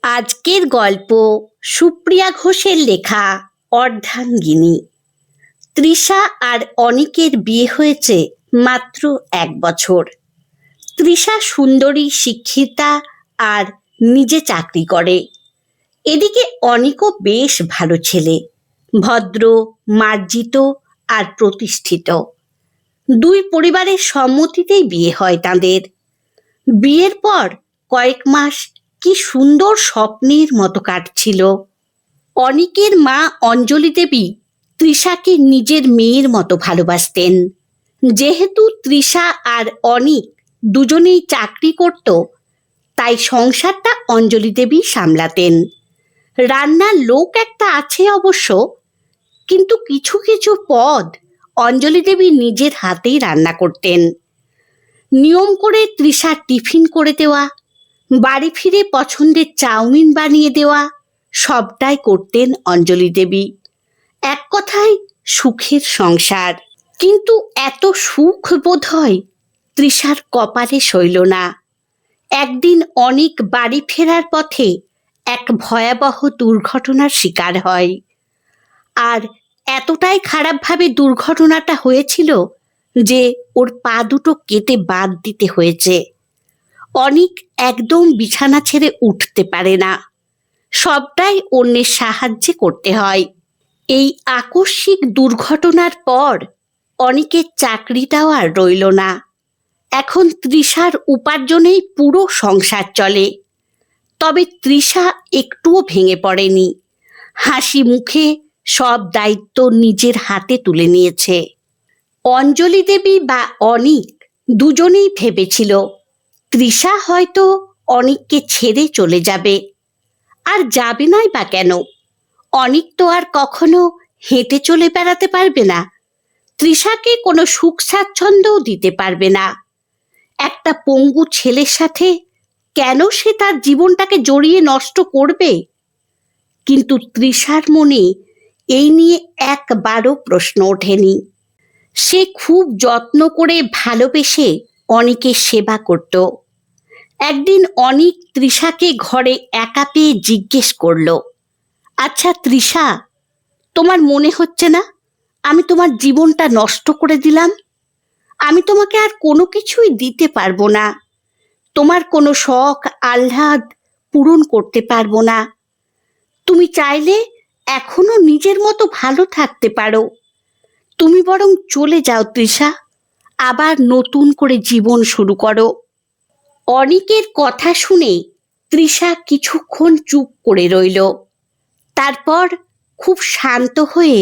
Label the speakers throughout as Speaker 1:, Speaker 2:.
Speaker 1: আজকের গল্প সুপ্রিয়া ঘোষের লেখা অর্ধাঙ্গিনী। তৃষা আর অনিকের বিয়ে হয়েছে মাত্র 1 বছর। তৃষা সুন্দরী, শিক্ষিতা আর নিজে চাকরি করে। এদিকে অনিকও বেশ ভালো ছেলে, ভদ্র, মার্জিত আর প্রতিষ্ঠিত। দুই পরিবারের সম্মতিতেই বিয়ে হয় তাদের। বিয়ের পর কয়েক মাস কি সুন্দর স্বপ্নের মতো কাটছিল। অনিকের মা অঞ্জলি দেবী তৃষাকে নিজের মেয়ের মতো ভালোবাসতেন। যেহেতু তৃষা আর অনিক দুজনেই চাকরি করত, তাই সংসারটা অঞ্জলি দেবী সামলাতেন। রান্নার লোক একটা আছে অবশ্য, কিন্তু কিছু কিছু পদ অঞ্জলি দেবী নিজের হাতেই রান্না করতেন। নিয়ম করে তৃষার টিফিন করে দেওয়া, বাড়ি ফিরে পছন্দের চাউমিন বানিয়ে দেওয়া, সবটাই করতেন অঞ্জলি দেবী। এক কথায় সুখের সংসার। কিন্তু এত সুখ বোধ হয় তৃষার কপালে সইল না। একদিন অনিক বাড়ি ফেরার পথে এক ভয়াবহ দুর্ঘটনার শিকার হয়। আর এতটাই খারাপভাবে দুর্ঘটনাটা হয়েছিল যে ওর পা দুটো কেটে বাদ দিতে হয়েছে। অনিক একদম বিছানা ছেড়ে উঠতে পারে না, সবটাই অন্যের সাহায্যে করতে হয়। এই আকস্মিক দুর্ঘটনার পর অনিকের চাকরিটাও আর রইল না। এখন তৃষার উপার্জনেই পুরো সংসার চলে। তবে তৃষা একটুও ভেঙে পড়েনি, হাসি মুখে সব দায়িত্ব নিজের হাতে তুলে নিয়েছে। অঞ্জলি দেবী বা অনিক দুজনেই ভেবেছিল তৃষা হয়তো অনিককে ছেড়ে চলে যাবে। আর যাবে নাই বা কেন? অনিক তো আর কখনো হেঁটে চলে বেড়াতে পারবে না, তৃষাকে কোনো সুখ স্বাচ্ছন্দ্যও দিতে পারবে না। একটা পঙ্গু ছেলের সাথে কেন সে তার জীবনটাকে জড়িয়ে নষ্ট করবে? কিন্তু তৃষার মনে এই নিয়ে একবারও প্রশ্ন ওঠেনি। সে খুব যত্ন করে ভালোবেসে অনিকের সেবা করত। একদিন অনিক তৃষাকে ঘরে একা পেয়ে জিজ্ঞেস করল, আচ্ছা তৃষা, তোমার মনে হচ্ছে না আমি তোমার জীবনটা নষ্ট করে দিলাম? আমি তোমাকে আর কোনো কিছুই দিতে পারবো না, তোমার কোনো শখ আহ্লাদ পূরণ করতে পারবো না। তুমি চাইলে এখনো নিজের মতো ভালো থাকতে পারো। তুমি বরং চলে যাও তৃষা, আবার নতুন করে জীবন শুরু করো। অনিকের কথা শুনে তৃষা কিছুক্ষণ চুপ করে রইল। তারপর খুব শান্ত হয়ে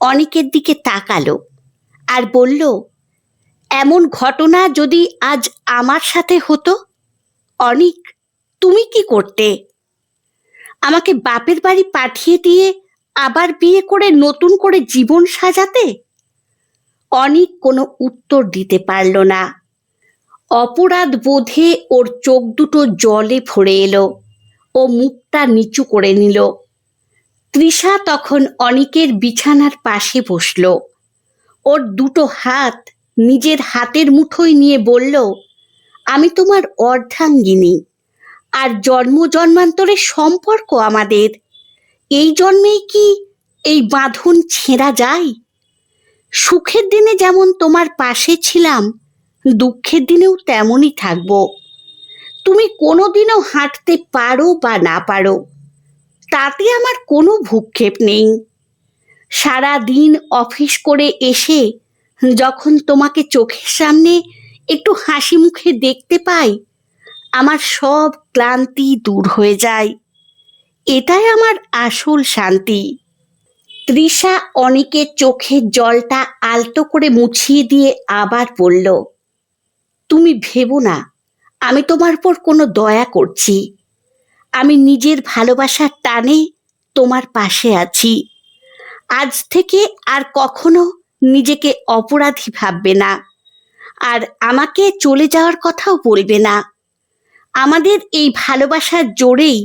Speaker 1: অনিকের দিকে তাকালো আর বলল, এমন ঘটনা যদি আজ আমার সাথে হতো, অনিক তুমি কি করতে? আমাকে বাপের বাড়ি পাঠিয়ে দিয়ে আবার বিয়ে করে নতুন করে জীবন সাজাতে? অনিক কোনো উত্তর দিতে পারল না। অপরাধ বোধে ওর চোখ দুটো জলে ভরে এলো। ও মুখটা নিচু করে নিল। তৃষা তখন অনিকের বিছানার পাশে বসল। ওর দুটো হাত নিজের হাতের মুঠোয় নিয়ে বলল, আমি তোমার অর্ধাঙ্গিনী, আর জন্ম জন্মান্তরের সম্পর্ক আমাদের। এই জন্মেই কি এই বাঁধন ছেঁড়া যায়? সুখের দিনে যেমন তোমার পাশে ছিলাম, দুঃখের দিনেও তেমনই থাকবো। তুমি কোনোদিনও হাঁটতে পারো বা না পারো, তাতে আমার কোনো ভ্রূক্ষেপ নেই। সারা দিন অফিস করে এসে যখন তোমাকে চোখের সামনে একটু হাসি মুখে দেখতে পাই, আমার সব ক্লান্তি দূর হয়ে যায়। এটাই আমার আসল শান্তি। তৃষা অনিকের চোখের জলটা আলতো করে মুছিয়ে দিয়ে আবার বলল, তুমি ভেবো না আমি তোমার উপর কোনো দয়া করছি। আমি নিজের ভালোবাসার টানে তোমার পাশে আছি। আজ থেকে আর কখনো নিজেকে অপরাধী ভাববে না, আর আমাকে চলে যাওয়ার কথাও বলবে না। আমাদের এই ভালোবাসার জোরেই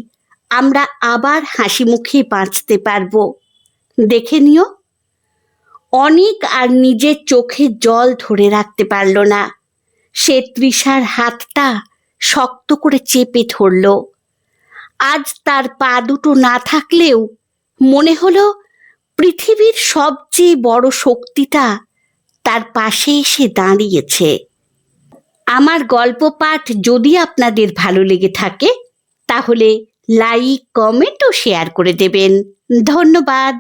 Speaker 1: আমরা আবার হাসি মুখে বাঁচতে পারবো, দেখে নিও। অনিক আর নিজের চোখের জল ধরে রাখতে পারল না। সে তৃষার হাতটা শক্ত করে চেপে ধরল। আজ তার পা দুটো না থাকলেও মনে হলো পৃথিবীর সবচেয়ে বড় শক্তিটা তার পাশে এসে দাঁড়িয়েছে। আমার গল্প পাঠ যদি আপনাদের ভালো লেগে থাকে তাহলে লাইক, কমেন্ট ও শেয়ার করে দেবেন। ধন্যবাদ।